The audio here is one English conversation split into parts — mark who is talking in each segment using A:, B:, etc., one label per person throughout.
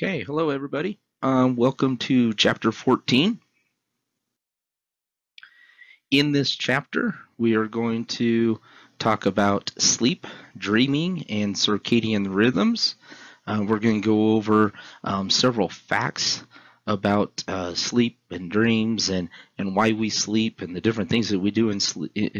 A: Okay, hello everybody. Welcome to chapter 14. In this chapter, we are going to talk about sleep, dreaming, and circadian rhythms. We're going to go over several facts about sleep and dreams and why we sleep and the different things that we do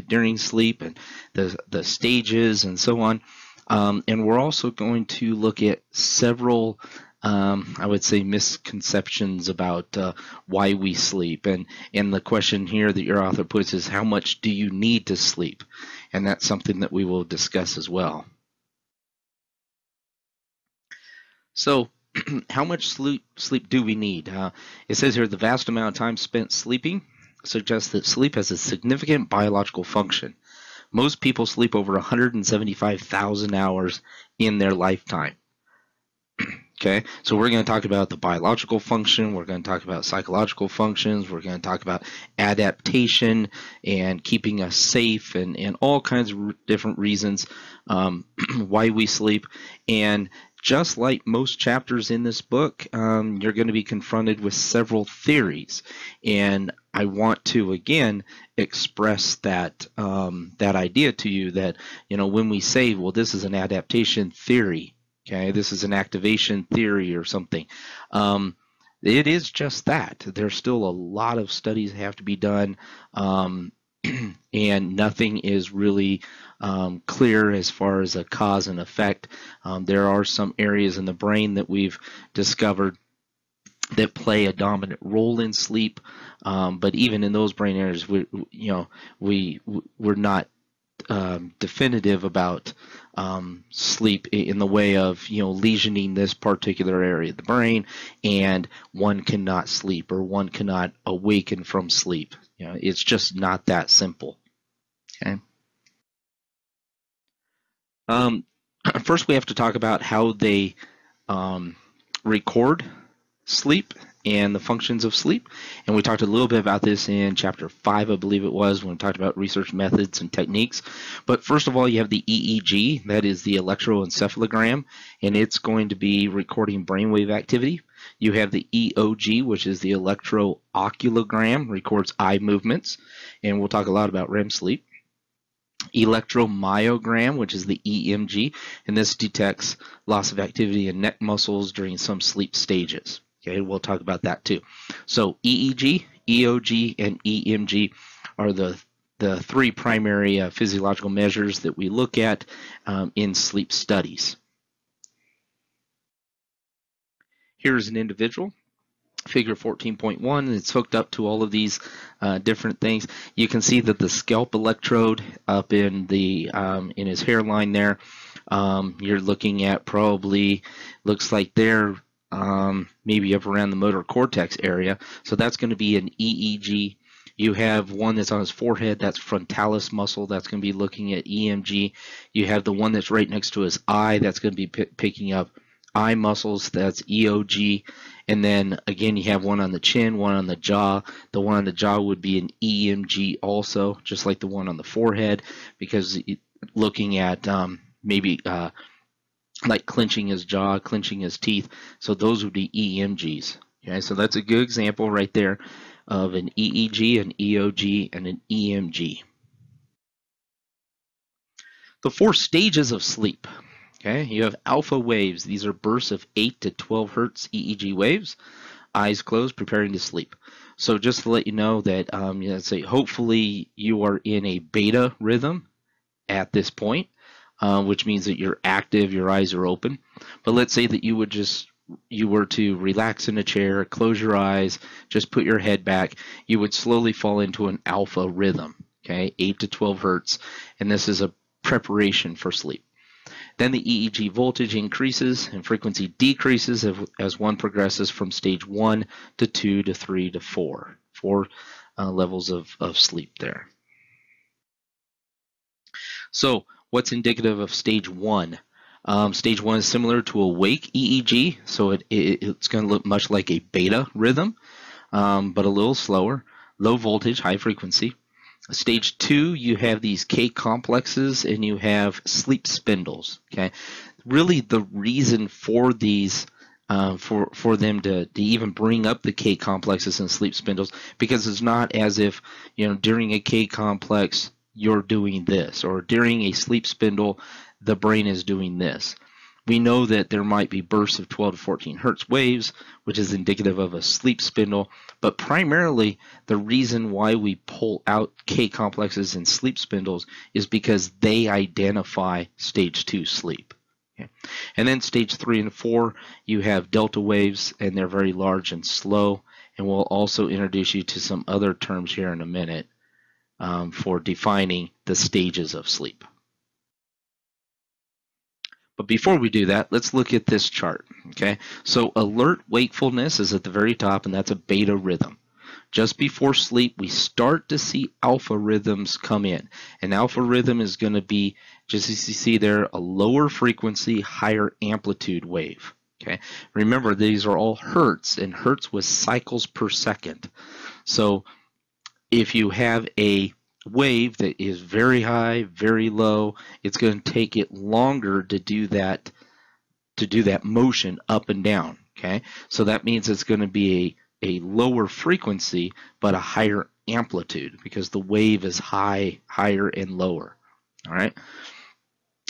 A: during sleep and the stages and so on. And we're also going to look at several I would say misconceptions about why we sleep. And the question here that your author puts is, how much do you need to sleep? And that's something that we will discuss as well. So how much sleep do we need? It says here the vast amount of time spent sleeping suggests that sleep has a significant biological function. Most people sleep over 175,000 hours in their lifetime. Okay, so we're going to talk about the biological function, we're going to talk about psychological functions, we're going to talk about adaptation and keeping us safe and all kinds of different reasons why we sleep. And just like most chapters in this book, you're going to be confronted with several theories. And I want to, again, express that that idea to you that, when we say, well, this is an adaptation theory, okay, this is an activation theory or something. It is just that. There's still a lot of studies that have to be done, and nothing is really clear as far as a cause and effect. There are some areas in the brain that we've discovered that play a dominant role in sleep, but even in those brain areas, we're not definitive about sleep in the way of lesioning this particular area of the brain, and one cannot sleep or one cannot awaken from sleep. It's just not that simple. Okay. First, we have to talk about how they record sleep and the functions of sleep. And we talked a little bit about this in chapter 5, I believe it was, when we talked about research methods and techniques. But first of all, you have the EEG, that is the electroencephalogram, and it's going to be recording brainwave activity. You have the EOG, which is the electrooculogram, records eye movements, and we'll talk a lot about REM sleep. Electromyogram, which is the EMG, and this detects loss of activity in neck muscles during some sleep stages. Okay, we'll talk about that too. So EEG, EOG, and EMG are the three primary physiological measures that we look at in sleep studies. Here's an individual, figure 14.1, and it's hooked up to all of these different things. You can see that the scalp electrode up in the in his hairline there, you're looking at probably, looks like they're maybe up around the motor cortex area. So that's going to be an EEG. You have one that's on his forehead, that's frontalis muscle, that's going to be looking at EMG. You have the one that's right next to his eye, that's going to be picking up eye muscles, that's EOG. And then again, you have one on the chin, one on the jaw. The one on the jaw would be an EMG also, just like the one on the forehead, because looking at maybe like clenching his jaw, clenching his teeth. So those would be EMGs. Okay, so that's a good example right there of an EEG, an EOG, and an EMG. The 4 stages of sleep. Okay, you have alpha waves. These are bursts of 8 to 12 hertz EEG waves. Eyes closed, preparing to sleep. So just to let you know that, let's say, hopefully you are in a beta rhythm at this point. Which means that you're active, your eyes are open. But let's say that you were to relax in a chair, close your eyes, just put your head back, you would slowly fall into an alpha rhythm, okay, 8 to 12 hertz, and this is a preparation for sleep. Then the EEG voltage increases and frequency decreases as one progresses from stage 1 to 2 to 3 to 4. 4 levels of sleep there. So what's indicative of stage 1? Stage 1 is similar to a wake EEG, so it's going to look much like a beta rhythm, but a little slower, low voltage, high frequency. Stage 2, you have these K complexes and you have sleep spindles. Okay, really the reason for these for them to even bring up the K complexes and sleep spindles, because it's not as if, during a K complex you're doing this, or during a sleep spindle the brain is doing this. We know that there might be bursts of 12 to 14 hertz waves, which is indicative of a sleep spindle, but primarily the reason why we pull out K complexes and sleep spindles is because they identify stage 2 sleep. Okay. And then stage 3 and 4, you have delta waves, and they're very large and slow, and we'll also introduce you to some other terms here in a minute for defining the stages of sleep. But before we do that, let's look at this chart. Okay, so alert wakefulness is at the very top, and that's a beta rhythm. Just before sleep, we start to see alpha rhythms come in. An alpha rhythm is going to be, just as you see there, a lower frequency, higher amplitude wave. Okay, remember these are all hertz, and hertz was cycles per second. So if you have a wave that is very high, very low, it's going to take it longer to do that motion up and down. Okay, so that means it's going to be a lower frequency but a higher amplitude, because the wave is higher and lower. All right,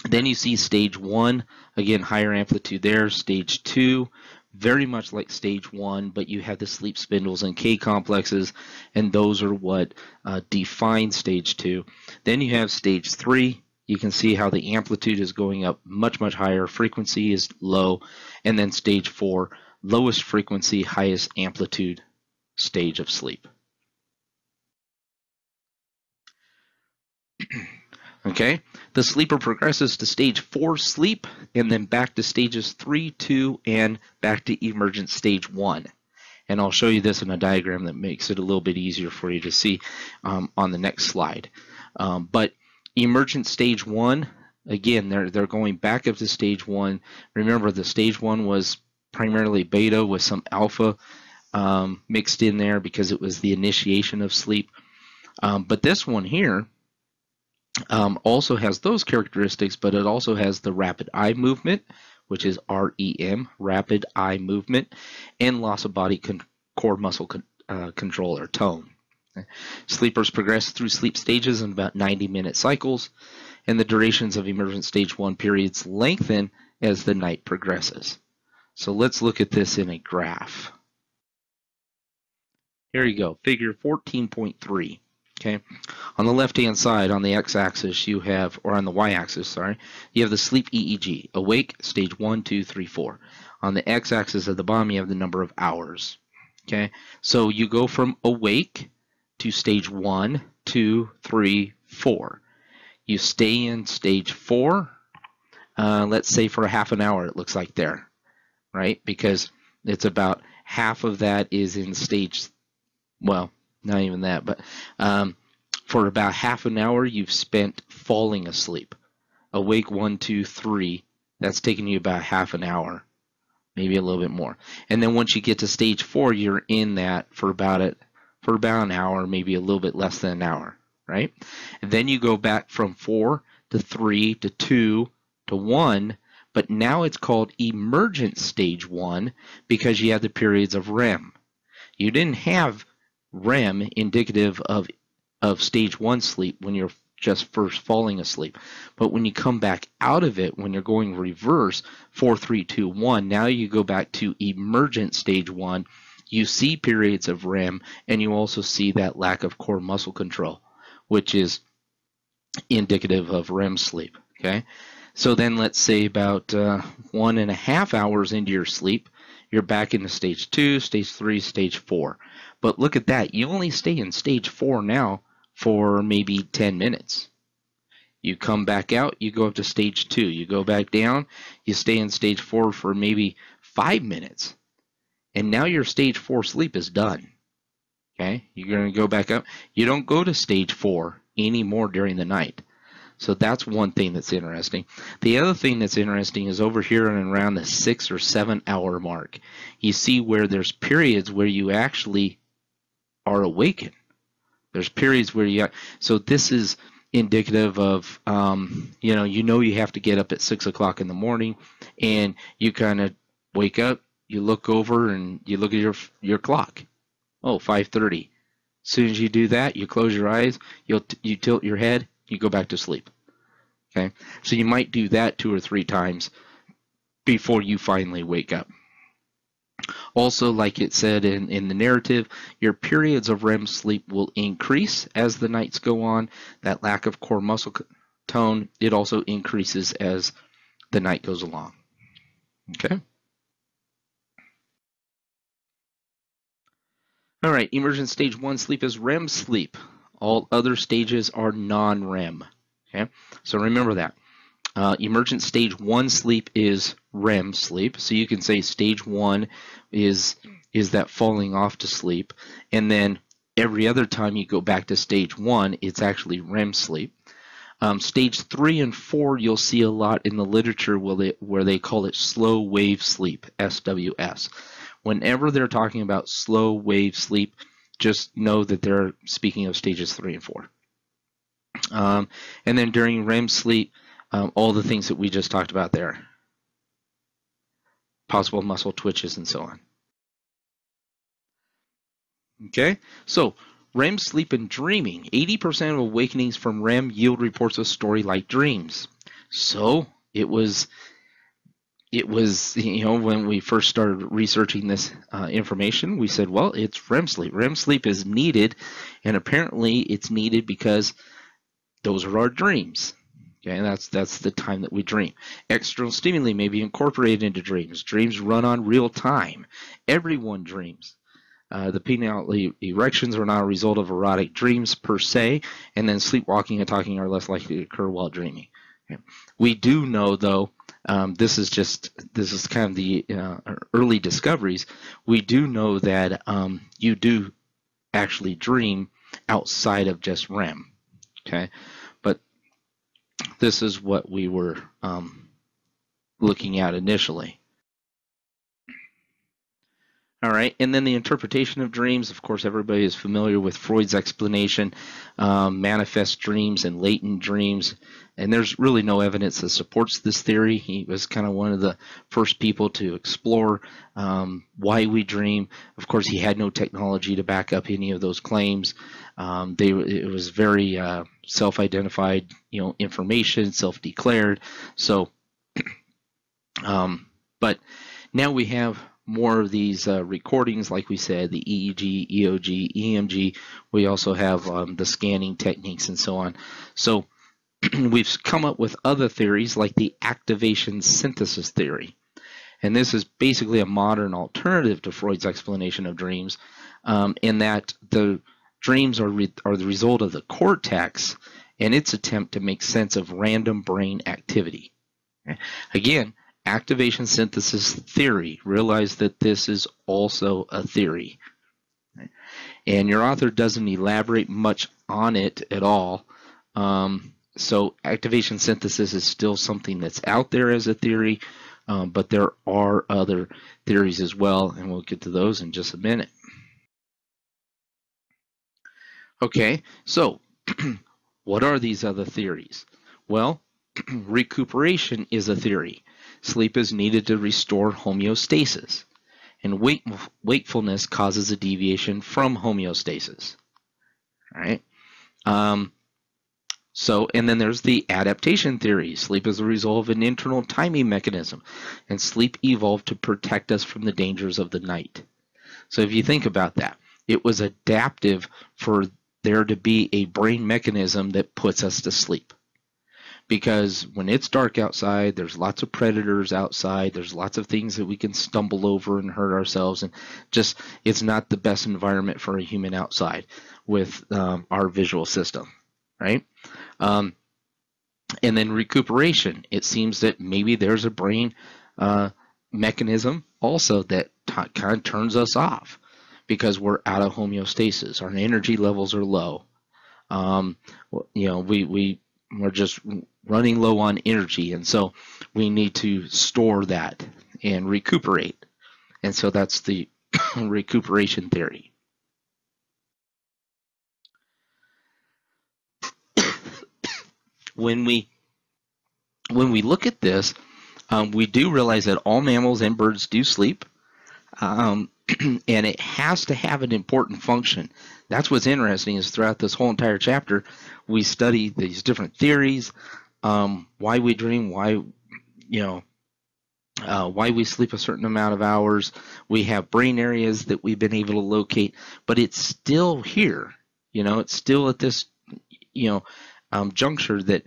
A: then you see stage 1, again higher amplitude there. Stage 2, very much like stage 1, but you have the sleep spindles and K complexes, and those are what define stage 2. Then you have stage 3. You can see how the amplitude is going up much higher, frequency is low, and then stage 4, lowest frequency, highest amplitude stage of sleep. Okay, the sleeper progresses to stage 4 sleep, and then back to stages 3, 2, and back to emergent stage 1. And I'll show you this in a diagram that makes it a little bit easier for you to see on the next slide. But emergent stage 1, again, they're going back up to stage 1. Remember, the stage 1 was primarily beta with some alpha mixed in there because it was the initiation of sleep. But this one here also has those characteristics, but it also has the rapid eye movement, which is REM, rapid eye movement, and loss of body core muscle control, or tone. Sleepers progress through sleep stages in about 90-minute cycles, and the durations of emergent stage 1 periods lengthen as the night progresses. So let's look at this in a graph. Here you go, figure 14.3. Okay, on the left-hand side, on the x-axis, you have, or on the y-axis, sorry, you have the sleep EEG, awake, stage 1, 2, 3, 4. On the x-axis at the bottom, you have the number of hours. Okay, so you go from awake to stage 1, 2, 3, 4. You stay in stage 4, let's say for a half an hour, it looks like there, right? Because it's about half of that is in stage, well, not even that, but for about half an hour you've spent falling asleep. Awake 1, 2, 3, that's taking you about half an hour, maybe a little bit more. And then once you get to stage 4, you're in that for about an hour, maybe a little bit less than an hour, right? And then you go back from 4 to 3 to 2 to 1, but now it's called emergent stage 1 because you have the periods of REM. You didn't have REM indicative of stage 1 sleep when you're just first falling asleep. But when you come back out of it, when you're going reverse, 4, 3, 2, 1, now you go back to emergent stage 1. You see periods of REM, and you also see that lack of core muscle control, which is indicative of REM sleep. Okay, so then let's say about 1.5 hours into your sleep, you're back into stage 2, stage 3, stage 4. But look at that, you only stay in stage 4 now for maybe 10 minutes. You come back out, you go up to stage 2, you go back down, you stay in stage 4 for maybe 5 minutes. And now your stage 4 sleep is done. Okay, you're going to go back up. You don't go to stage 4 anymore during the night. So that's one thing that's interesting. The other thing that's interesting is over here and around the 6 or 7 hour mark. You see where there's periods where you actually are awakened. There's periods where so this is indicative of, you have to get up at 6 o'clock in the morning, and you kind of wake up, you look over and you look at your clock. Oh, 5:30. As soon as you do that, you close your eyes, you tilt your head, you go back to sleep. Okay, so you might do that 2 or 3 times before you finally wake up. Also, like it said in the narrative, your periods of REM sleep will increase as the nights go on. That lack of core muscle tone, it also increases as the night goes along. Okay. All right, emergent stage 1 sleep is REM sleep. All other stages are non-REM. Okay, so remember that. Emergent stage 1 sleep is REM sleep. So you can say stage 1 is that falling off to sleep, and then every other time you go back to stage 1, it's actually REM sleep. Stage 3 and 4 you'll see a lot in the literature where they call it slow wave sleep, SWS. Whenever they're talking about slow wave sleep, just know that they're speaking of stages 3 and 4. And then during REM sleep, all the things that we just talked about there, possible muscle twitches and so on. Okay, so REM sleep and dreaming. 80% of awakenings from REM yield reports of story-like dreams. So it was, you know, when we first started researching this information, we said, well, it's REM sleep. REM sleep is needed, and apparently it's needed because those are our dreams. Okay, and that's the time that we dream. External stimuli may be incorporated into dreams. Dreams run on real time. Everyone dreams. The penile erections are not a result of erotic dreams per se, and then sleepwalking and talking are less likely to occur while dreaming. Okay. We do know, though, this is kind of the early discoveries. We do know that you do actually dream outside of just REM. Okay, but this is what we were looking at initially. All right, and then the interpretation of dreams. Of course, everybody is familiar with Freud's explanation, manifest dreams and latent dreams. And there's really no evidence that supports this theory. He was kind of one of the first people to explore why we dream. Of course, he had no technology to back up any of those claims. It was very self-identified, you know, information, self-declared. So, but now we have more of these recordings, like we said, the EEG, EOG, EMG. We also have the scanning techniques and so on. So we've come up with other theories like the activation synthesis theory. And this is basically a modern alternative to Freud's explanation of dreams, in that the dreams are the result of the cortex and its attempt to make sense of random brain activity. Again, activation synthesis theory. Realize that this is also a theory. And your author doesn't elaborate much on it at all. So activation synthesis is still something that's out there as a theory, but there are other theories as well, and we'll get to those in just a minute. Okay, so what are these other theories? Well, recuperation is a theory. Sleep is needed to restore homeostasis, and wakefulness causes a deviation from homeostasis. All right. And then there's the adaptation theory. Sleep is a result of an internal timing mechanism, and sleep evolved to protect us from the dangers of the night. So if you think about that, it was adaptive for there to be a brain mechanism that puts us to sleep. Because when it's dark outside, there's lots of predators outside, there's lots of things that we can stumble over and hurt ourselves, and just it's not the best environment for a human outside with our visual system, right? And then recuperation. It seems that maybe there's a brain mechanism also that kind of turns us off because we're out of homeostasis. Our energy levels are low. You know, we're just running low on energy, and so we need to store that and recuperate. And so that's the recuperation theory. When we look at this, we do realize that all mammals and birds do sleep. um, and it has to have an important function. That's what's interesting, is throughout this whole entire chapter, we study these different theories, why we dream, why we sleep a certain amount of hours. We have brain areas that we've been able to locate, but it's still here. It's still at this, juncture that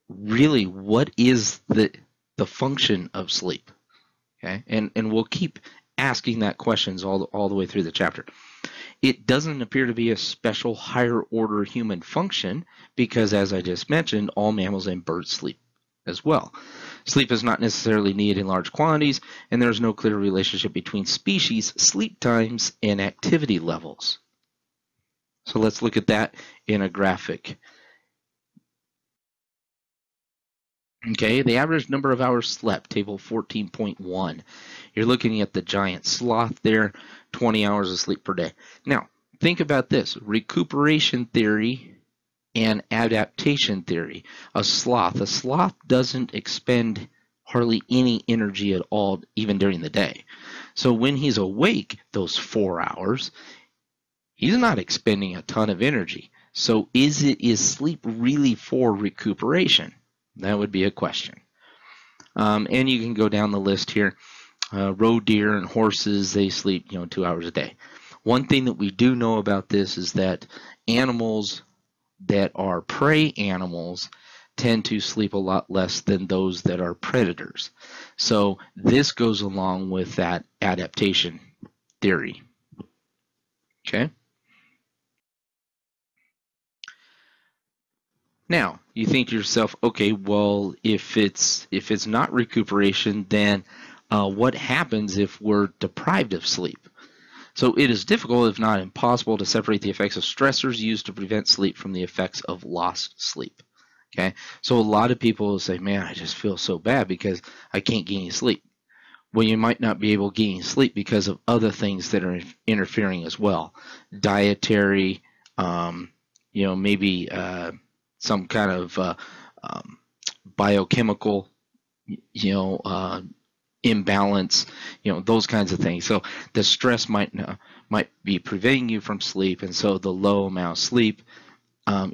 A: really, what is the function of sleep? Okay, and we'll keep asking that questions all the way through the chapter. It doesn't appear to be a special higher order human function because, as I just mentioned, all mammals and birds sleep as well. Sleep is not necessarily needed in large quantities, and there's no clear relationship between species, sleep times, and activity levels. So let's look at that in a graphic. Okay, the average number of hours slept, table 14.1. You're looking at the giant sloth there, 20 hours of sleep per day. Now, think about this. Recuperation theory and adaptation theory. A sloth doesn't expend hardly any energy at all, even during the day. So when he's awake, those 4 hours, he's not expending a ton of energy. So is sleep really for recuperation? That would be a question. And you can go down the list here. Roe deer and horses, they sleep 2 hours a day. One thing that we do know about this is that animals that are prey animals tend to sleep a lot less than those that are predators. So this goes along with that adaptation theory. Okay. Now, you think to yourself, okay, well, if it's not recuperation, then what happens if we're deprived of sleep? So it is difficult, if not impossible, to separate the effects of stressors used to prevent sleep from the effects of lost sleep. Okay, so a lot of people will say, man, I just feel so bad because I can't get any sleep. Well, you might not be able to get any sleep because of other things that are interfering as well. Dietary, maybe some kind of biochemical, imbalance, those kinds of things. So the stress might be preventing you from sleep, and so the low amount of sleep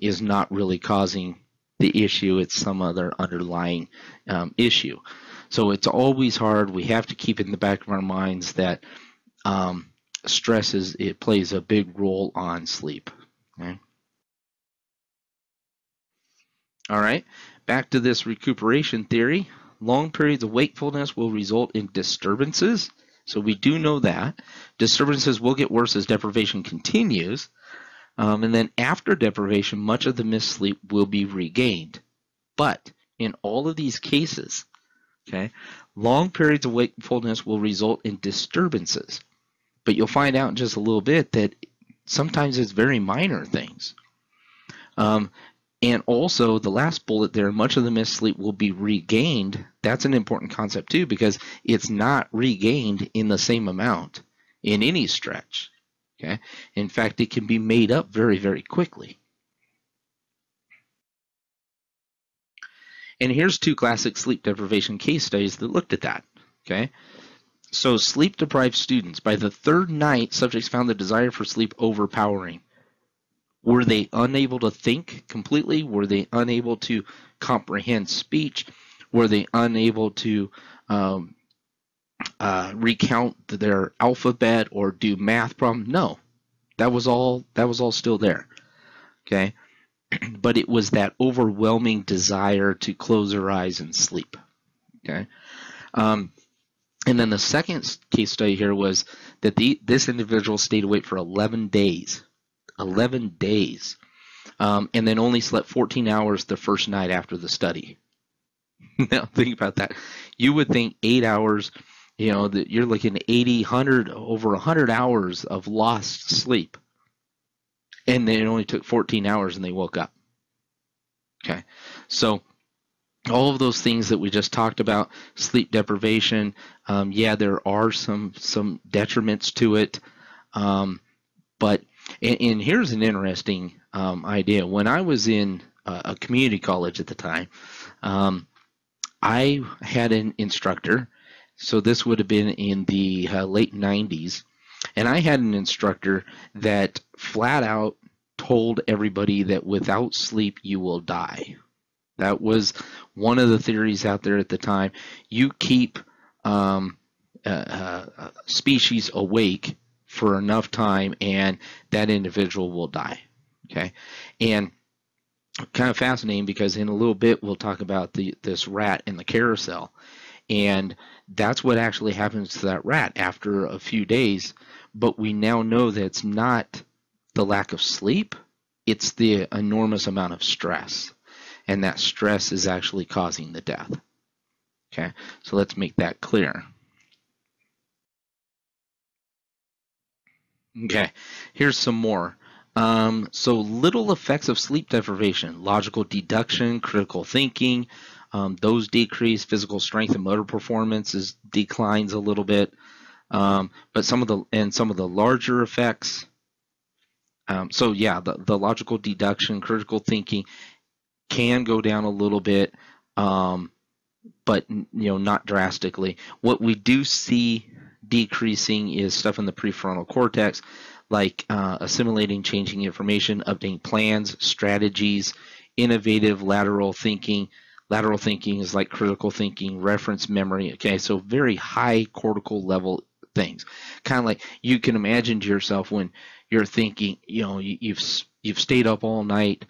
A: is not really causing the issue. It's some other underlying issue. So it's always hard. We have to keep in the back of our minds that stress plays a big role on sleep. Okay? All right, back to this recuperation theory. Long periods of wakefulness will result in disturbances. So we do know that. Disturbances will get worse as deprivation continues. And then after deprivation, much of the missed sleep will be regained. But in all of these cases, okay, long periods of wakefulness will result in disturbances. But you'll find out in just a little bit that sometimes it's very minor things. And also, the last bullet there, much of the missed sleep will be regained. That's an important concept too, because it's not regained in the same amount in any stretch. Okay? In fact, it can be made up very, very quickly. And here's two classic sleep deprivation case studies that looked at that. Okay? So sleep-deprived students, by the third night, subjects found the desire for sleep overpowering. Were they unable to think completely? Were they unable to comprehend speech? Were they unable to recount their alphabet or do math problems? No, that was all still there. Okay, but it was that overwhelming desire to close their eyes and sleep. Okay, and then the second case study here was that this individual stayed awake for 11 days. 11 days, and then only slept 14 hours the first night after the study. Now think about that. You would think 8 hours, that you're looking at 80, 100, over 100 hours of lost sleep, and then it only took 14 hours and they woke up. Okay, so all of those things that we just talked about, sleep deprivation, yeah, there are some detriments to it, but and here's an interesting idea. When I was in a community college at the time, I had an instructor So this would have been in the late 90s. And I had an instructor that flat out told everybody that without sleep, you will die. That was one of the theories out there at the time. You keep species awake for enough time, and that individual will die. Okay, and kind of fascinating because in a little bit we'll talk about this rat in the carousel, and that's what actually happens to that rat after a few days. But we now know that it's not the lack of sleep; it's the enormous amount of stress, and that stress is actually causing the death. Okay, so let's make that clear. Okay, here's some more. So little effects of sleep deprivation: logical deduction, critical thinking, those decrease. Physical strength and motor performance declines a little bit. But some of the larger effects. So yeah, the logical deduction, critical thinking can go down a little bit, but not drastically. What we do see decreasing is stuff in the prefrontal cortex, like assimilating, changing information, updating plans, strategies, innovative lateral thinking. Lateral thinking is like critical thinking, reference memory. Okay, so very high cortical level things. Kind of like you can imagine to yourself when you're thinking, you've stayed up all night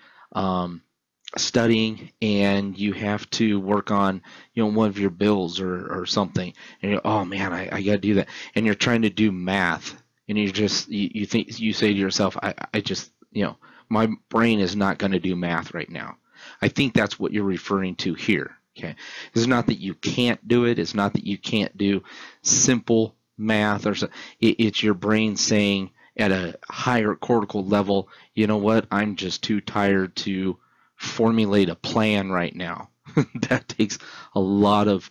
A: studying, and you have to work on one of your bills or something, and you're, oh man, I got to do that, and you're trying to do math, and you think, you say to yourself, I just my brain is not going to do math right now. I think that's what you're referring to here. Okay, it's not that you can't do it, it's not that you can't do simple math, or it's your brain saying at a higher cortical level, you know what, I'm just too tired to formulate a plan right now. That takes a lot of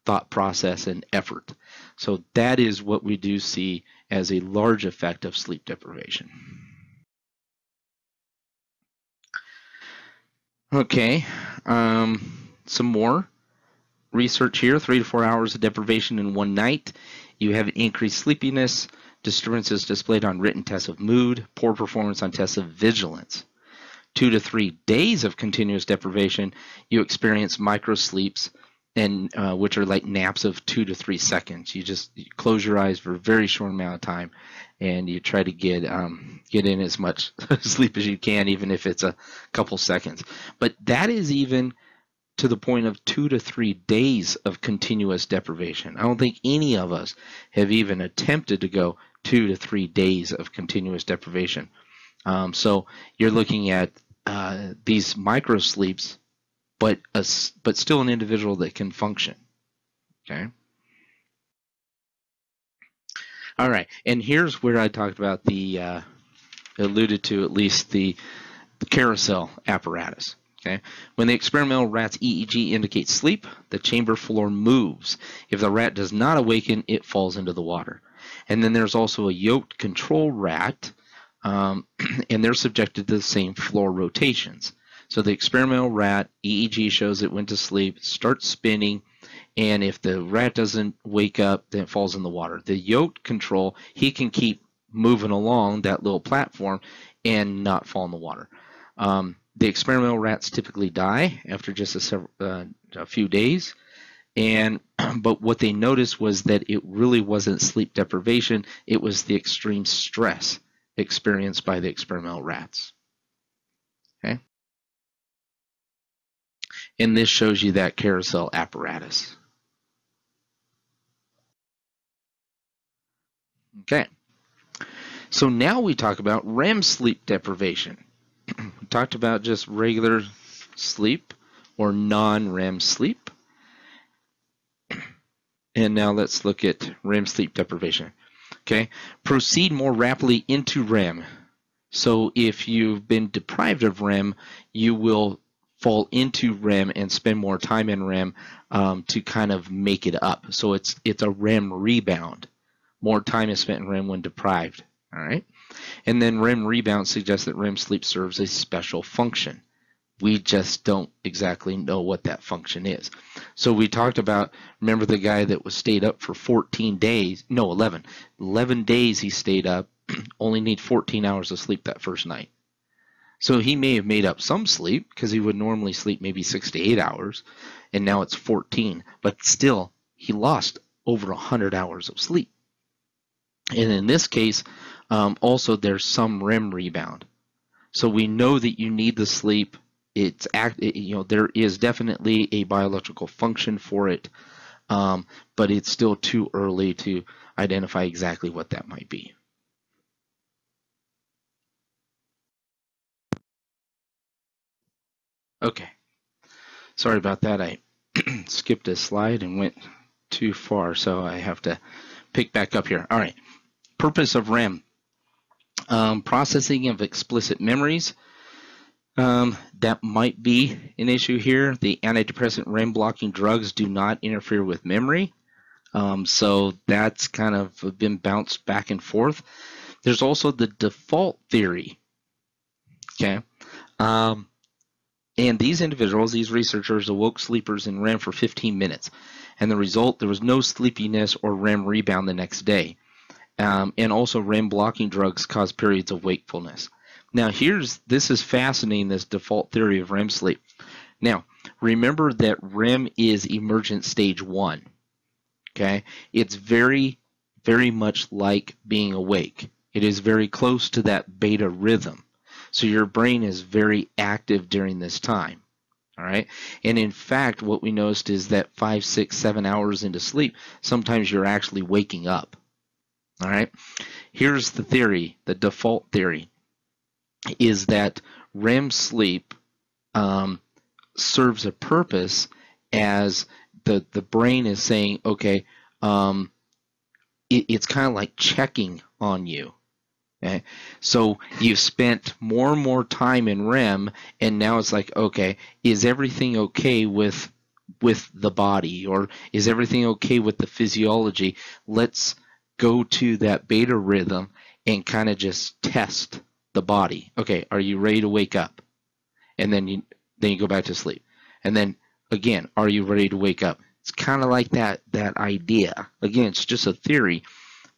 A: thought process and effort. So that is what we do see as a large effect of sleep deprivation. Okay, some more research here. 3 to 4 hours of deprivation in one night. You have increased sleepiness, disturbances displayed on written tests of mood, poor performance on tests of vigilance. 2 to 3 days of continuous deprivation, you experience micro sleeps, and which are like naps of 2 to 3 seconds. You close your eyes for a very short amount of time, and you try to get in as much sleep as you can, even if it's a couple seconds. But that is even to the point of 2 to 3 days of continuous deprivation. I don't think any of us have even attempted to go 2 to 3 days of continuous deprivation. So you're looking at these micro sleeps, but still an individual that can function. Okay. All right, and here's where I talked about alluded to at least the carousel apparatus. Okay, when the experimental rat's EEG indicates sleep, the chamber floor moves. If the rat does not awaken, it falls into the water. And then there's also a yoked control rat, and they're subjected to the same floor rotations. So the experimental rat, EEG shows it went to sleep, starts spinning, and if the rat doesn't wake up, then it falls in the water. The yoked control, he can keep moving along that little platform and not fall in the water. The experimental rats typically die after just a few days, but what they noticed was that it really wasn't sleep deprivation, it was the extreme stress experienced by the experimental rats. Okay, and this shows you that carousel apparatus. Okay, so now we talk about REM sleep deprivation. We talked about just regular sleep or non-REM sleep. And now let's look at REM sleep deprivation. Okay, proceed more rapidly into REM. So if you've been deprived of REM, you will fall into REM and spend more time in REM to kind of make it up. So it's a REM rebound. More time is spent in REM when deprived. All right, and then REM rebound suggests that REM sleep serves a special function. We just don't exactly know what that function is. So we talked about, remember the guy that was stayed up for 14 days, no, 11. 11 days he stayed up, only need 14 hours of sleep that first night. So he may have made up some sleep because he would normally sleep maybe 6 to 8 hours, and now it's 14. But still, he lost over 100 hours of sleep. And in this case, also there's some REM rebound. So we know that you need the sleep. There is definitely a biological function for it, but it's still too early to identify exactly what that might be. Okay, sorry about that. I skipped a slide and went too far, so I have to pick back up here. All right, purpose of REM. Processing of explicit memories. That might be an issue here. The antidepressant REM blocking drugs do not interfere with memory. So that's kind of been bounced back and forth. There's also the default theory. Okay. And these individuals, these researchers, awoke sleepers in REM for 15 minutes. And the result, there was no sleepiness or REM rebound the next day. And also REM blocking drugs cause periods of wakefulness. Now this is fascinating, this default theory of REM sleep. Now, remember that REM is emergent stage 1. Okay? It's very, very much like being awake. It is very close to that beta rhythm. So your brain is very active during this time. All right? And in fact, what we noticed is that 5, 6, 7 hours into sleep, sometimes you're actually waking up. All right? Here's the theory, the default theory, is that REM sleep serves a purpose as the brain is saying, okay, it's kind of like checking on you. Okay? So you've spent more and more time in REM, and now it's like, okay, is everything okay with the body, or is everything okay with the physiology? Let's go to that beta rhythm and kind of just test the body. Okay, are you ready to wake up? And then you go back to sleep. And then again, are you ready to wake up? It's kind of like that idea. Again, it's just a theory,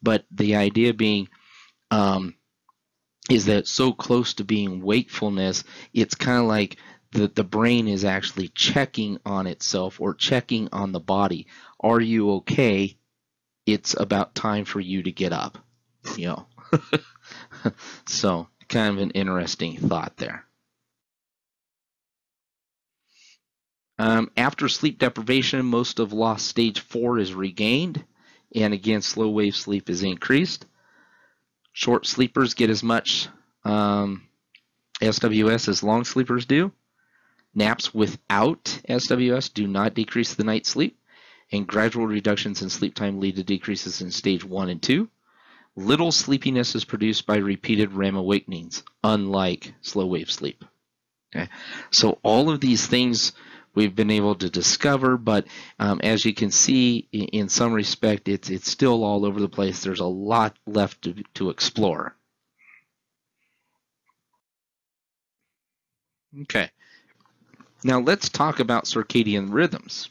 A: but the idea being is that so close to being wakefulness, it's kind of like the brain is actually checking on itself or checking on the body. Are you okay? It's about time for you to get up. So kind of an interesting thought there. After sleep deprivation, most of lost stage 4 is regained, and again, slow wave sleep is increased. Short sleepers get as much SWS as long sleepers do. Naps without SWS do not decrease the night sleep, and gradual reductions in sleep time lead to decreases in stage 1 and 2. Little sleepiness is produced by repeated REM awakenings, unlike slow wave sleep. Okay? So all of these things we've been able to discover, but as you can see, in some respect, it's still all over the place. There's a lot left to explore. Okay, now let's talk about circadian rhythms.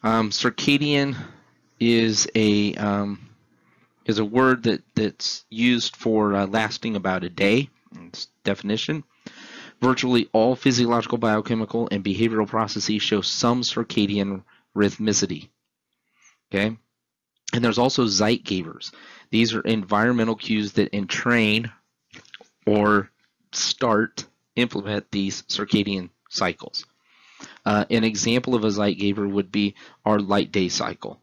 A: Circadian is a word that's used for lasting about a day. It's definition. Virtually all physiological, biochemical, and behavioral processes show some circadian rhythmicity. Okay, and there's also Zeitgebers. These are environmental cues that entrain or implement these circadian cycles. An example of a Zeitgeber would be our light day cycle.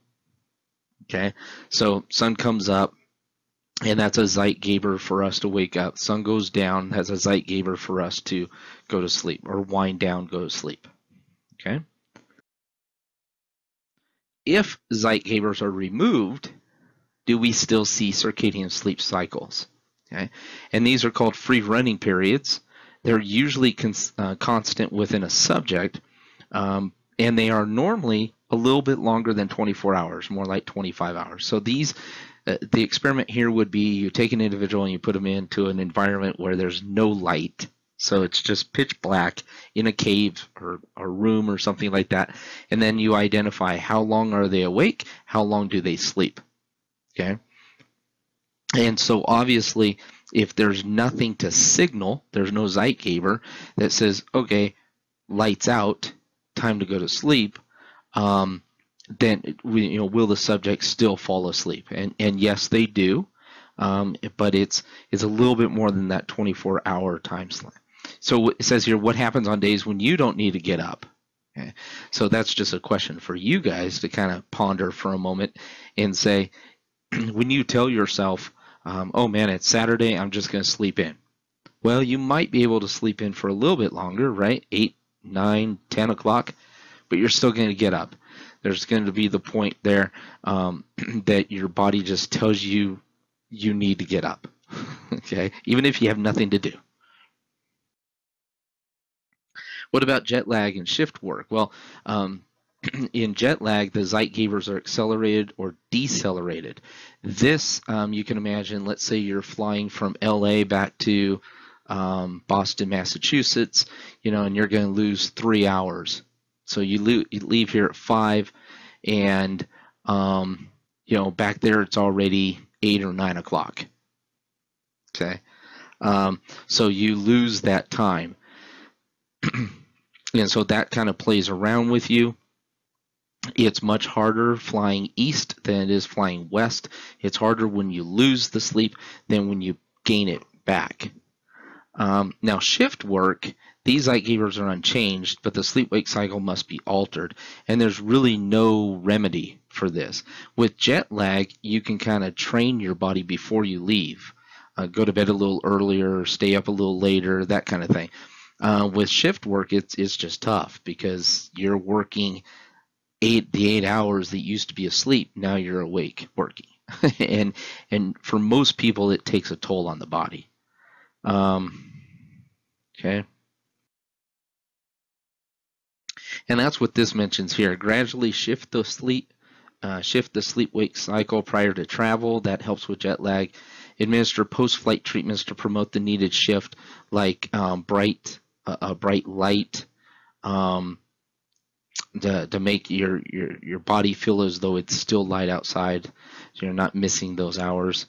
A: Okay, so sun comes up, and that's a Zeitgeber for us to wake up. Sun goes down, that's a Zeitgeber for us to go to sleep, or wind down, go to sleep. Okay. If Zeitgebers are removed, do we still see circadian sleep cycles? Okay, and these are called free running periods. They're usually constant within a subject, and they are normally a little bit longer than 24 hours, more like 25 hours. So these, the experiment here would be you take an individual and you put them into an environment where there's no light, So it's just pitch black in a cave or a room or something like that. And then you identify how long are they awake, how long do they sleep. Okay. And so obviously, if there's nothing to signal, there's no Zeitgeber that says, okay, lights out, time to go to sleep, then will the subject still fall asleep? And yes, they do, but it's a little bit more than that 24-hour time slot. So it says here, what happens on days when you don't need to get up? Okay. So that's just a question for you guys to kind of ponder for a moment and say, when you tell yourself, oh man, it's Saturday, I'm just going to sleep in. Well, you might be able to sleep in for a little bit longer, right? 8, 9, 10 o'clock, but you're still going to get up. There's going to be the point there that your body just tells you you need to get up, okay? Even if you have nothing to do. What about jet lag and shift work? Well, in jet lag, the Zeitgebers are accelerated or decelerated. This, you can imagine, let's say you're flying from LA back to Boston, Massachusetts, and you're going to lose 3 hours. So you leave here at 5, and back there it's already 8 or 9 o'clock. Okay, so you lose that time, and so that kind of plays around with you. It's much harder flying east than it is flying west. It's harder when you lose the sleep than when you gain it back. Now, shift work, these Zeitgebers are unchanged, but the sleep-wake cycle must be altered, and there's really no remedy for this. With jet lag, you can kind of train your body before you leave. Go to bed a little earlier, stay up a little later, that kind of thing. With shift work, it's just tough because you're working the 8 hours that used to be asleep. Now you're awake working, and for most people, it takes a toll on the body. Okay. And that's what this mentions here. Gradually shift the sleep-wake cycle prior to travel. That helps with jet lag. Administer post-flight treatments to promote the needed shift, like bright light, to make your body feel as though it's still light outside, so you're not missing those hours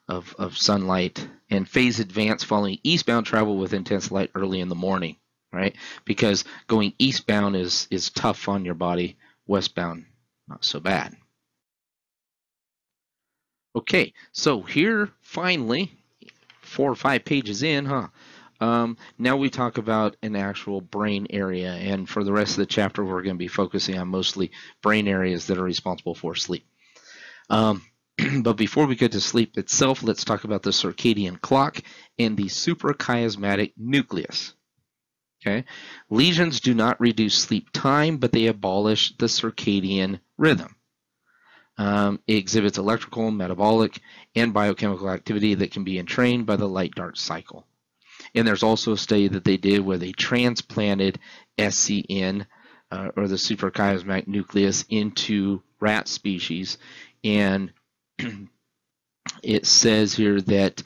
A: of sunlight. And phase advance following eastbound travel with intense light early in the morning, right? Because going eastbound is tough on your body, westbound not so bad. Okay, so here finally, 4 or 5 pages in, now we talk about an actual brain area, and for the rest of the chapter we're going to be focusing on mostly brain areas that are responsible for sleep. But before we get to sleep itself, let's talk about the circadian clock and the suprachiasmatic nucleus. Okay, lesions do not reduce sleep time, but they abolish the circadian rhythm. It exhibits electrical, metabolic, and biochemical activity that can be entrained by the light-dark cycle. And there's also a study that they did where they transplanted SCN, or the suprachiasmatic nucleus, into rat species, and it says here that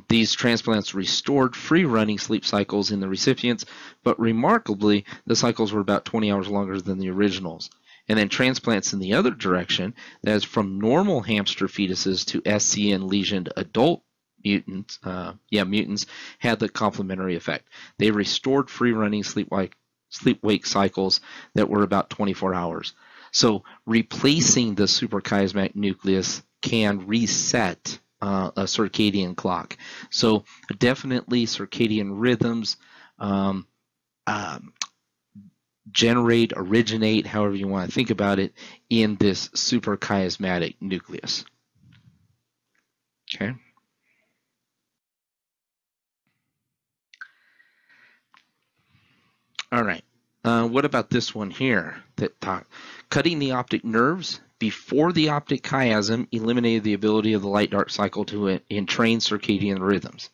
A: these transplants restored free-running sleep cycles in the recipients, but remarkably, the cycles were about 20 hours longer than the originals. And then transplants in the other direction, that is from normal hamster fetuses to SCN lesioned adult mutants, had the complementary effect. They restored free-running sleep-wake cycles that were about 24 hours. So replacing the suprachiasmatic nucleus can reset a circadian clock. So definitely circadian rhythms originate, however you want to think about it, in this suprachiasmatic nucleus. Okay. All right. What about this one here? Cutting the optic nerves before the optic chiasm eliminated the ability of the light-dark cycle to entrain circadian rhythms.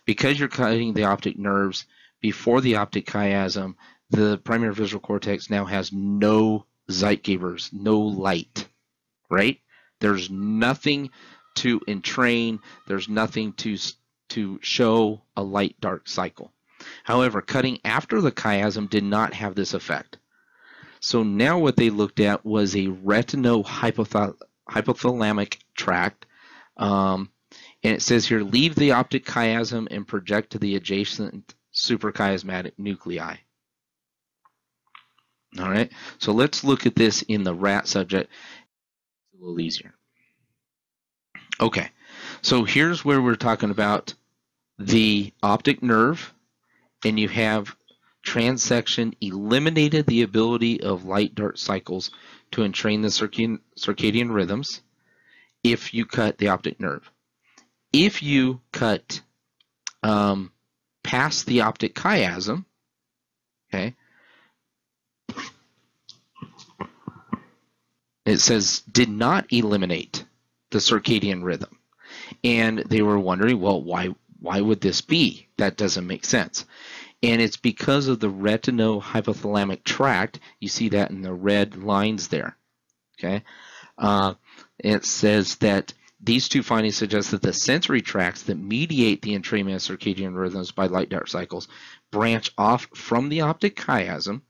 A: Because you're cutting the optic nerves before the optic chiasm, the primary visual cortex now has no Zeitgebers, no light, right? There's nothing to entrain. There's nothing to show a light-dark cycle. However, cutting after the chiasm did not have this effect. So now what they looked at was a retino-hypothalamic tract. And it says here, leave the optic chiasm and project to the adjacent suprachiasmatic nuclei. All right, so let's look at this in the rat subject. It's a little easier. Okay, so here's where we're talking about the optic nerve, and you have transection eliminated the ability of light dark cycles to entrain the circadian rhythms if you cut the optic nerve. If you cut past the optic chiasm, okay, it says did not eliminate the circadian rhythm. And they were wondering, well, why would this be? That doesn't make sense. And it's because of the retino-hypothalamic tract. You see that in the red lines there. Okay, it says that these two findings suggest that the sensory tracts that mediate the entrainment of circadian rhythms by light-dark cycles branch off from the optic chiasm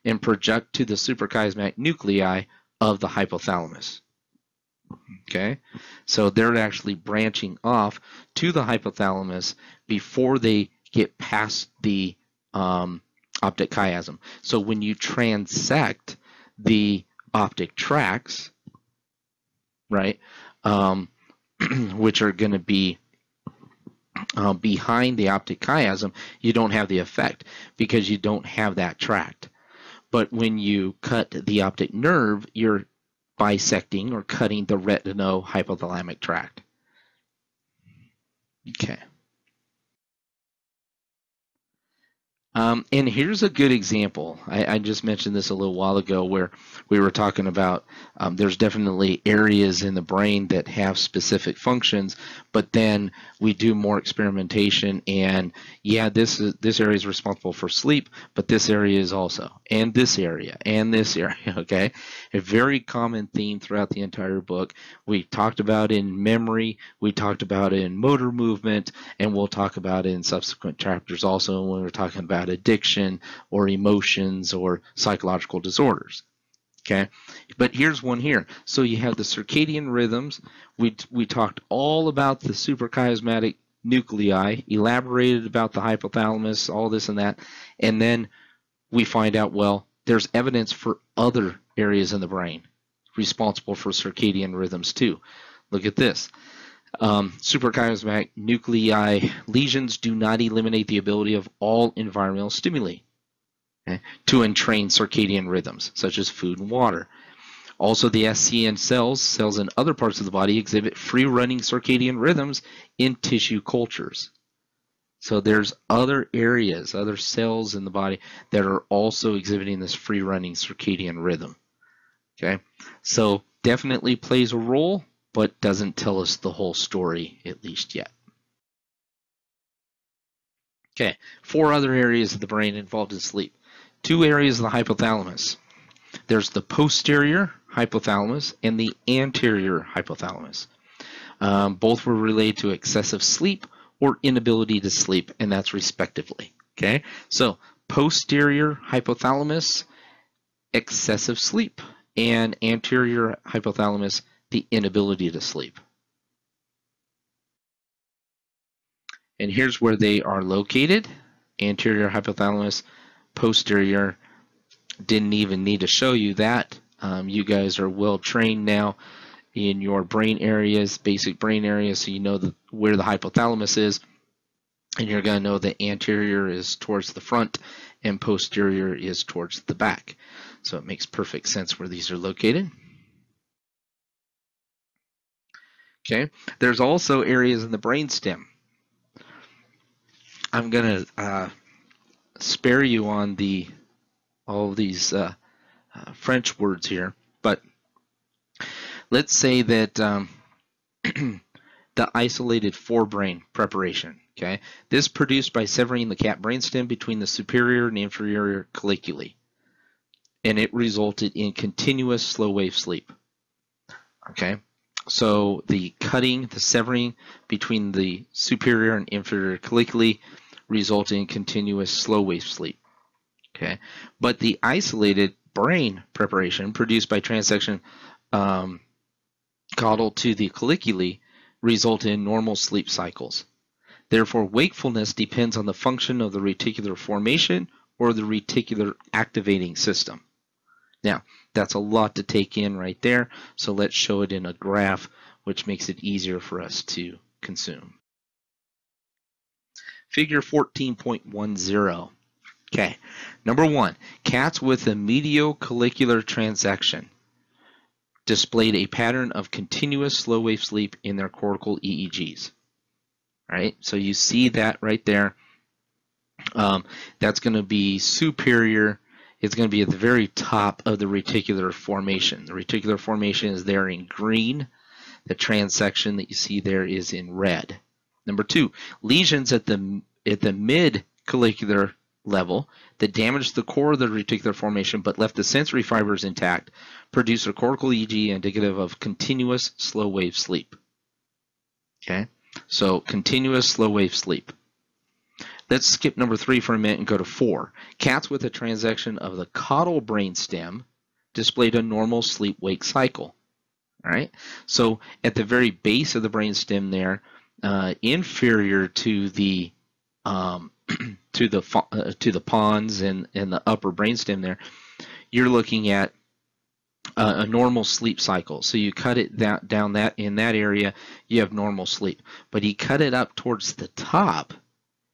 A: and project to the suprachiasmatic nuclei of the hypothalamus. Okay, so they're actually branching off to the hypothalamus before they get past the optic chiasm. So when you transect the optic tracts, right, which are going to be behind the optic chiasm, you don't have the effect because you don't have that tract. But when you cut the optic nerve, you're bisecting or cutting the retino-hypothalamic tract. Okay. And here's a good example. I just mentioned this a little while ago where we were talking about there's definitely areas in the brain that have specific functions, but then we do more experimentation and yeah, this area is responsible for sleep, but this area is also, and this area, okay? A very common theme throughout the entire book. We talked about in memory, we talked about in motor movement, and we'll talk about in subsequent chapters also when we're talking about addiction or emotions or psychological disorders. Okay, but here's one here. So you have the circadian rhythms. We talked all about the suprachiasmatic nuclei, elaborated about the hypothalamus, all this and that, and then we find out, well, there's evidence for other areas in the brain responsible for circadian rhythms too. Look at this. Suprachiasmatic nuclei lesions do not eliminate the ability of all environmental stimuli to entrain circadian rhythms, such as food and water. Also, the SCN cells in other parts of the body exhibit free-running circadian rhythms in tissue cultures. So there's other areas, other cells in the body that are also exhibiting this free-running circadian rhythm. Okay, so definitely plays a role, but doesn't tell us the whole story, at least yet. Okay, 4 other areas of the brain involved in sleep. 2 areas of the hypothalamus. There's the posterior hypothalamus and the anterior hypothalamus. Both were related to excessive sleep or inability to sleep, and that's respectively. Okay, so posterior hypothalamus, excessive sleep, and anterior hypothalamus, the inability to sleep. And here's where they are located. Anterior hypothalamus, posterior. Didn't even need to show you that. You guys are well trained now in your brain areas, basic brain areas, so you know where the hypothalamus is, and you're going to know that anterior is towards the front and posterior is towards the back. So it makes perfect sense where these are located. Okay, there's also areas in the brainstem. I'm going to spare you on all of these French words here, but let's say that the isolated forebrain preparation. Okay, this produced by severing the cat brainstem between the superior and inferior colliculi, and it resulted in continuous slow wave sleep. Okay, so the severing between the superior and inferior colliculi resulting in continuous slow wave sleep. Okay, but the isolated brain preparation produced by transection caudal to the colliculi result in normal sleep cycles. Therefore, wakefulness depends on the function of the reticular formation or the reticular activating system. Now, that's a lot to take in right there, so let's show it in a graph, which makes it easier for us to consume. Figure 14.10. Okay, number one, cats with a mediocollicular transection displayed a pattern of continuous slow wave sleep in their cortical EEGs. All right, so you see that right there. That's going to be superior. It's going to be at the very top of the reticular formation. The reticular formation is there in green. The transection that you see there is in red. Number two, lesions at the mid-collicular level that damaged the core of the reticular formation but left the sensory fibers intact produce a cortical EEG indicative of continuous slow wave sleep. Okay, so continuous slow wave sleep. Let's skip number 3 for a minute and go to 4. Cats with a transection of the caudal brainstem displayed a normal sleep-wake cycle. All right, so at the very base of the brainstem there, inferior to the to the pons and the upper brainstem there, you're looking at a normal sleep cycle. So you cut it down that in that area, you have normal sleep. But he cut it up towards the top,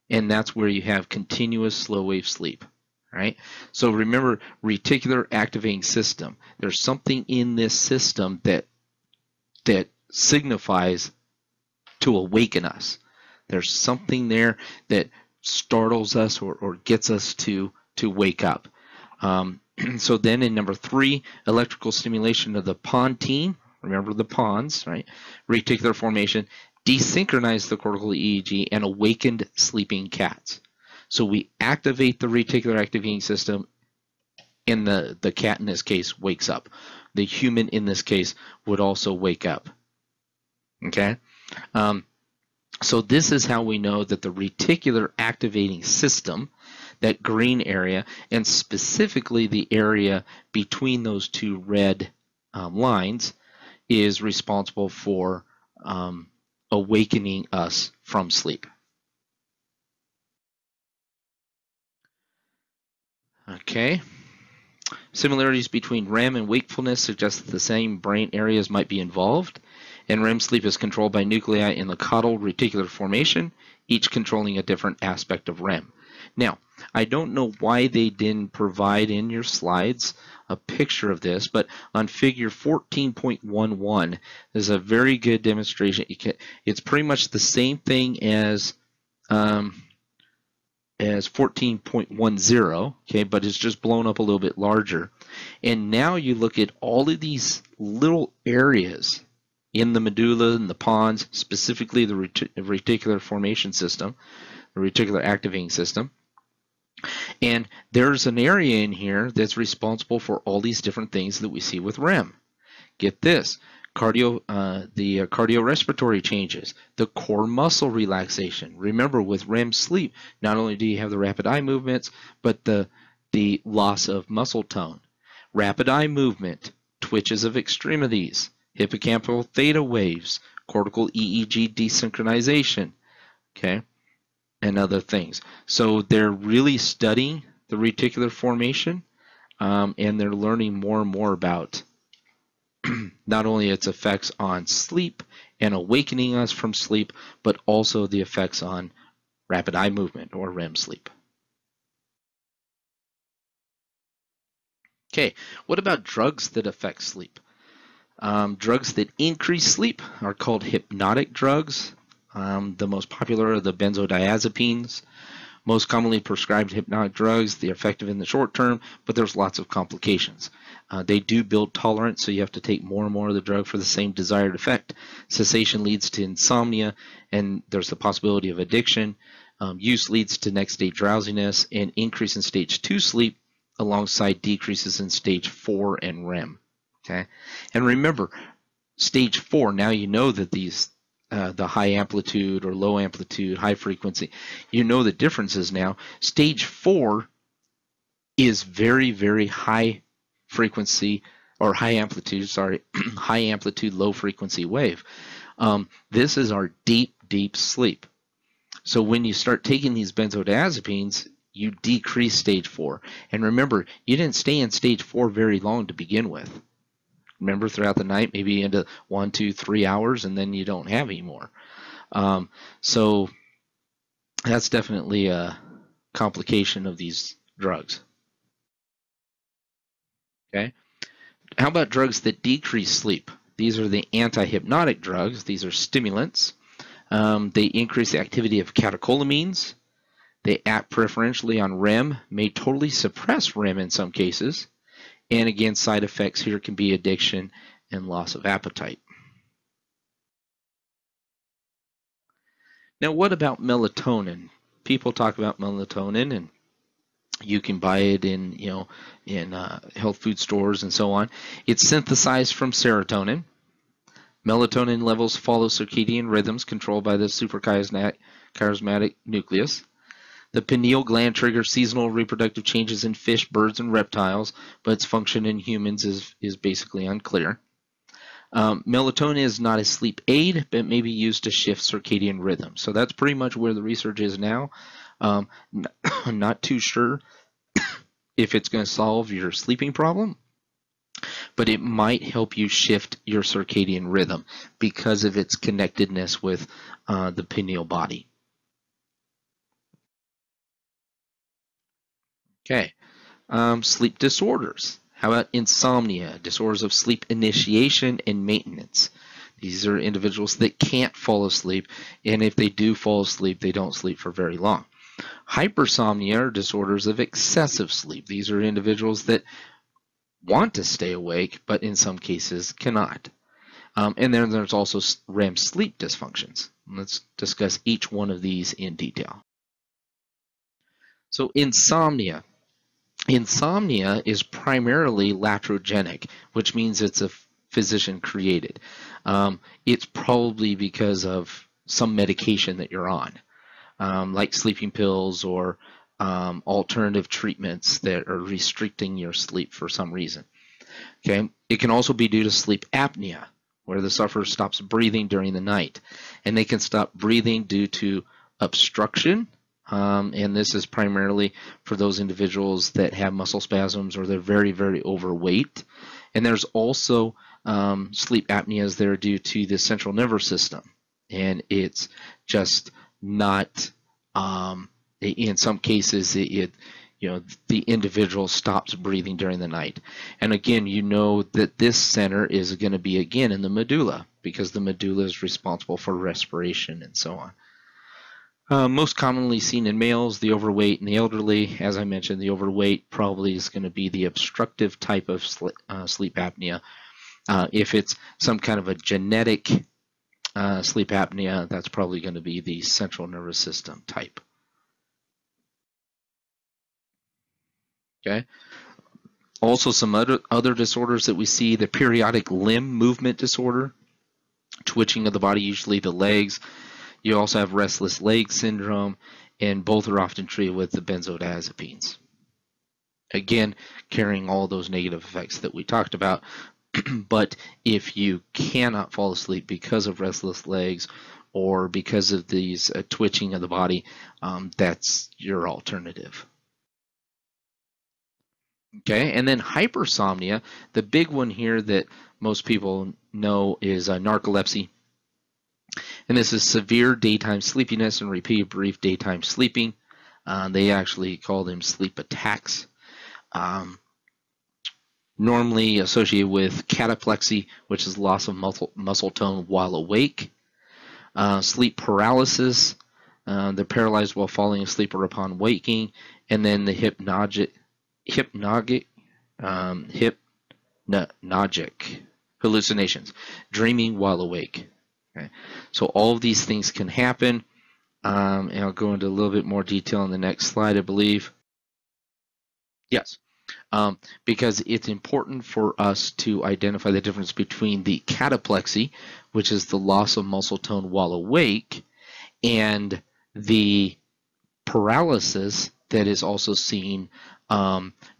A: and that's where you have continuous slow wave sleep. Right? So remember, reticular activating system. There's something in this system that signifies to awaken us. There's something there that startles us or gets us to wake up. So then in number 3, electrical stimulation of the pontine, remember the pons, right? Reticular formation, desynchronized the cortical EEG and awakened sleeping cats. So we activate the reticular activating system, and the cat in this case wakes up. The human in this case would also wake up. Okay? So this is how we know that the reticular activating system, that green area, and specifically the area between those two red lines, is responsible for awakening us from sleep. Okay. Similarities between REM and wakefulness suggest that the same brain areas might be involved, and REM sleep is controlled by nuclei in the caudal reticular formation, each controlling a different aspect of REM. Now, I don't know why they didn't provide in your slides a picture of this, but on figure 14.11, there's a very good demonstration. It's pretty much the same thing as 14.10, okay, but it's just blown up a little bit larger. And now you look at all of these little areas in the medulla and the pons, specifically the reticular formation system, the reticular activating system. And there's an area in here that's responsible for all these different things that we see with REM. Get this. The cardiorespiratory changes, the core muscle relaxation. Remember, with REM sleep, not only do you have the rapid eye movements, but the loss of muscle tone. Rapid eye movement, twitches of extremities, hippocampal theta waves, cortical EEG desynchronization, okay, and other things. So they're really studying the reticular formation, and they're learning more and more about not only its effects on sleep and awakening us from sleep, but also the effects on rapid eye movement or REM sleep. Okay, what about drugs that affect sleep? Drugs that increase sleep are called hypnotic drugs. The most popular are the benzodiazepines. Most commonly prescribed hypnotic drugs, they're effective in the short term, but there's lots of complications. They do build tolerance, so you have to take more and more of the drug for the same desired effect. Cessation leads to insomnia, and there's the possibility of addiction. Use leads to next day drowsiness and increase in stage 2 sleep alongside decreases in stage 4 and REM. Okay, and remember, stage 4, now you know that these the high amplitude or low amplitude, high frequency. You know the differences now. Stage 4 is very, very high frequency or high amplitude, sorry, high amplitude, low frequency wave. This is our deep, deep sleep. So when you start taking these benzodiazepines, you decrease stage 4. And remember, you didn't stay in stage 4 very long to begin with. Remember, throughout the night, maybe into 1, 2, 3 hours, and then you don't have any more. So that's definitely a complication of these drugs. Okay. How about drugs that decrease sleep? These are the anti-hypnotic drugs. These are stimulants. They increase the activity of catecholamines. They act preferentially on REM, may totally suppress REM in some cases. And again, side effects here can be addiction and loss of appetite. Now, what about melatonin? People talk about melatonin, and you can buy it in, health food stores and so on. It's synthesized from serotonin. Melatonin levels follow circadian rhythms controlled by the suprachiasmatic nucleus. The pineal gland triggers seasonal reproductive changes in fish, birds, and reptiles, but its function in humans is basically unclear. Melatonin is not a sleep aid, but may be used to shift circadian rhythm. So that's pretty much where the research is now. Not too sure if it's going to solve your sleeping problem, but it might help you shift your circadian rhythm because of its connectedness with the pineal body. Okay, sleep disorders. How about insomnia, disorders of sleep initiation and maintenance? These are individuals that can't fall asleep, and if they do fall asleep, they don't sleep for very long. Hypersomnia are disorders of excessive sleep. These are individuals that want to stay awake, but in some cases cannot. And then there's also REM sleep dysfunctions. Let's discuss each one of these in detail. So insomnia. Insomnia is primarily iatrogenic, which means it's a physician created. It's probably because of some medication that you're on, like sleeping pills or alternative treatments that are restricting your sleep for some reason. Okay, it can also be due to sleep apnea, where the sufferer stops breathing during the night, and they can stop breathing due to obstruction. And this is primarily for those individuals that have muscle spasms or they're very, very overweight. And there's also sleep apneas that are due to the central nervous system. And it's just not, in some cases, the individual stops breathing during the night. And again, you know that this center is going to be, again, in the medulla, because the medulla is responsible for respiration and so on. Most commonly seen in males, the overweight and the elderly. As I mentioned, the overweight probably is going to be the obstructive type of sleep apnea. If it's some kind of a genetic sleep apnea, that's probably going to be the central nervous system type. Okay. Also, some other disorders that we see, the periodic limb movement disorder, twitching of the body, usually the legs. You also have restless leg syndrome, and both are often treated with the benzodiazepines. Again, carrying all those negative effects that we talked about. But if you cannot fall asleep because of restless legs or because of these twitching of the body, that's your alternative. Okay, and then hypersomnia, the big one here that most people know is narcolepsy. And this is severe daytime sleepiness and repeated brief daytime sleeping. They actually call them sleep attacks. Normally associated with cataplexy, which is loss of muscle tone while awake. Sleep paralysis, they're paralyzed while falling asleep or upon waking. And then the hypnagogic hallucinations, dreaming while awake. Okay. So all of these things can happen, and I'll go into a little bit more detail in the next slide, I believe. Yes. because it's important for us to identify the difference between the cataplexy, which is the loss of muscle tone while awake, and the paralysis that is also seen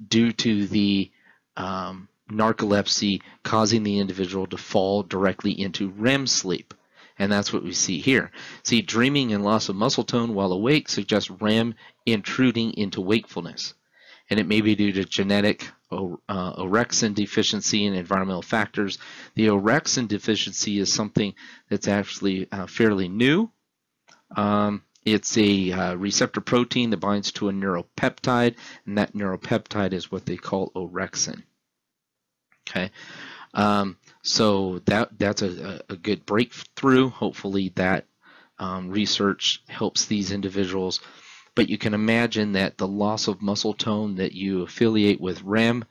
A: due to the narcolepsy causing the individual to fall directly into REM sleep. And that's what we see here. See, dreaming and loss of muscle tone while awake suggests REM intruding into wakefulness. And it may be due to genetic orexin deficiency and environmental factors. The orexin deficiency is something that's actually fairly new. It's a receptor protein that binds to a neuropeptide, and that neuropeptide is what they call orexin. Okay, so that's a good breakthrough. Hopefully that research helps these individuals. But you can imagine that the loss of muscle tone that you affiliate with REM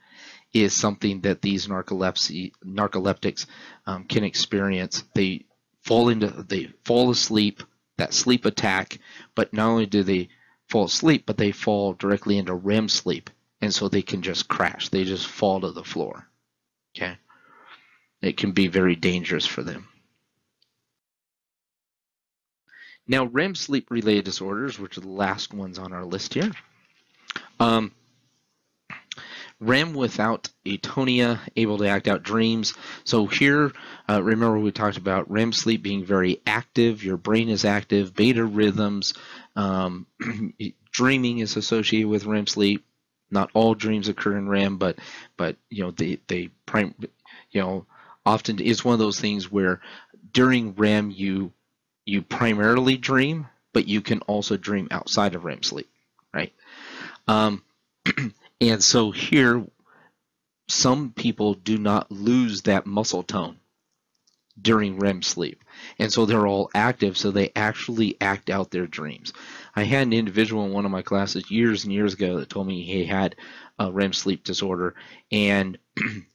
A: is something that these narcoleptics can experience. They fall asleep, that sleep attack, but not only do they fall asleep, but they fall directly into REM sleep, and so they can just crash. They just fall to the floor. Okay, it can be very dangerous for them. Now, REM sleep-related disorders, which are the last ones on our list here. REM without atonia, able to act out dreams. So here, remember we talked about REM sleep being very active. Your brain is active. Beta rhythms. Dreaming is associated with REM sleep. Not all dreams occur in REM, but you know, often it's one of those things where during REM you primarily dream, but you can also dream outside of REM sleep, right? And so here, some people do not lose that muscle tone during REM sleep. And so they're all active, so they actually act out their dreams. I had an individual in one of my classes years and years ago that told me he had a REM sleep disorder, and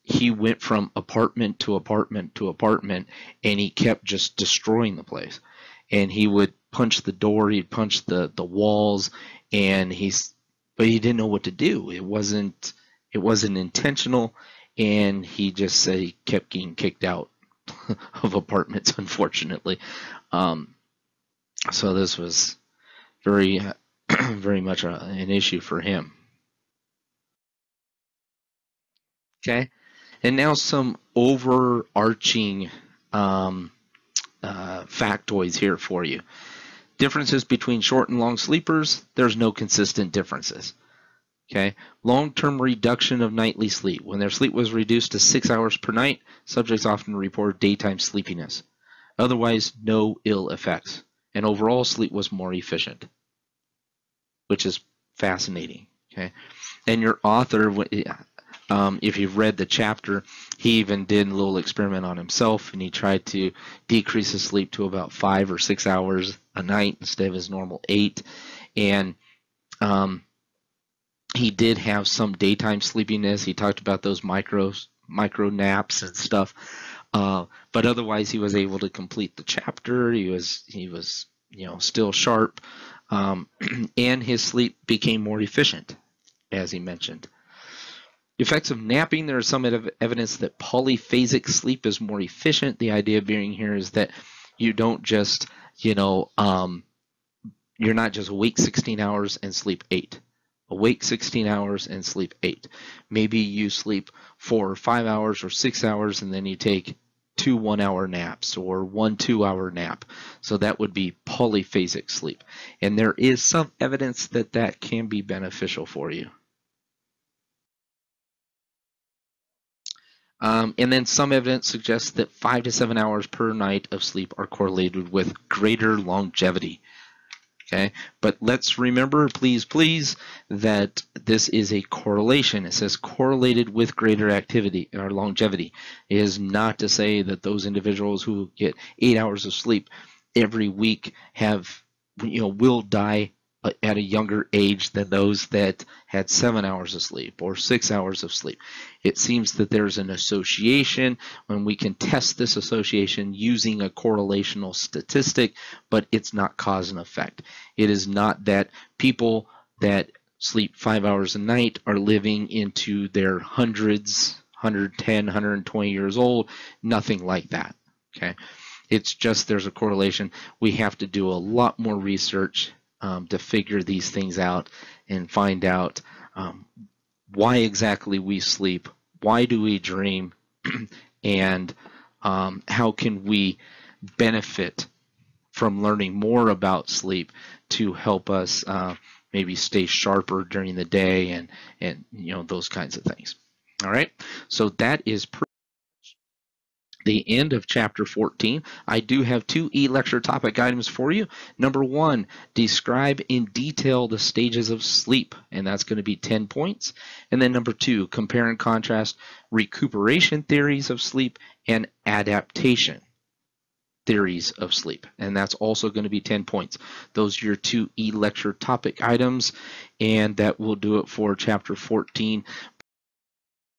A: he went from apartment to apartment to apartment, and he kept just destroying the place. And he would punch the door, he'd punch the walls, and but he didn't know what to do. It wasn't intentional, and he just said he kept getting kicked out of apartments, unfortunately. So this was very very much an issue for him. Okay, and now some overarching factoids here for you. Differences between short and long sleepers, there's no consistent differences. Okay, long-term reduction of nightly sleep. When their sleep was reduced to 6 hours per night, subjects often reported daytime sleepiness. Otherwise, no ill effects. And overall, sleep was more efficient, which is fascinating. Okay, and your author, if you've read the chapter, he even did a little experiment on himself, and he tried to decrease his sleep to about 5 or 6 hours a night instead of his normal 8. And he did have some daytime sleepiness. He talked about those micro naps and stuff, but otherwise he was able to complete the chapter. He was still sharp, and his sleep became more efficient, as he mentioned. Effects of napping, there is some evidence that polyphasic sleep is more efficient. The idea being here is that you don't just, you're not just awake 16 hours and sleep 8. Awake 16 hours and sleep 8. Maybe you sleep 4 or 5 hours or 6 hours, and then you take 2 1-hour naps or 1 2-hour nap. So that would be polyphasic sleep. And there is some evidence that that can be beneficial for you. And then some evidence suggests that 5 to 7 hours per night of sleep are correlated with greater longevity. Okay, but let's remember, please, that this is a correlation. It says correlated with greater activity or longevity. It is not to say that those individuals who get 8 hours of sleep every week will die at a younger age than those that had 7 hours of sleep or 6 hours of sleep. It seems that there's an association, when we can test this association using a correlational statistic, but it's not cause and effect. It is not that people that sleep 5 hours a night are living into their hundreds, 110, 120 years old. Nothing like that. Okay, it's just there's a correlation. We have to do a lot more research to figure these things out and find out why exactly we sleep, why do we dream, and how can we benefit from learning more about sleep to help us maybe stay sharper during the day and those kinds of things. All right, so that is the end of chapter 14. I do have 2 e-lecture topic items for you. Number 1, describe in detail the stages of sleep, and that's going to be 10 points. And then number 2, compare and contrast recuperation theories of sleep and adaptation theories of sleep, and that's also going to be 10 points. Those are your 2 e-lecture topic items, and that will do it for chapter 14.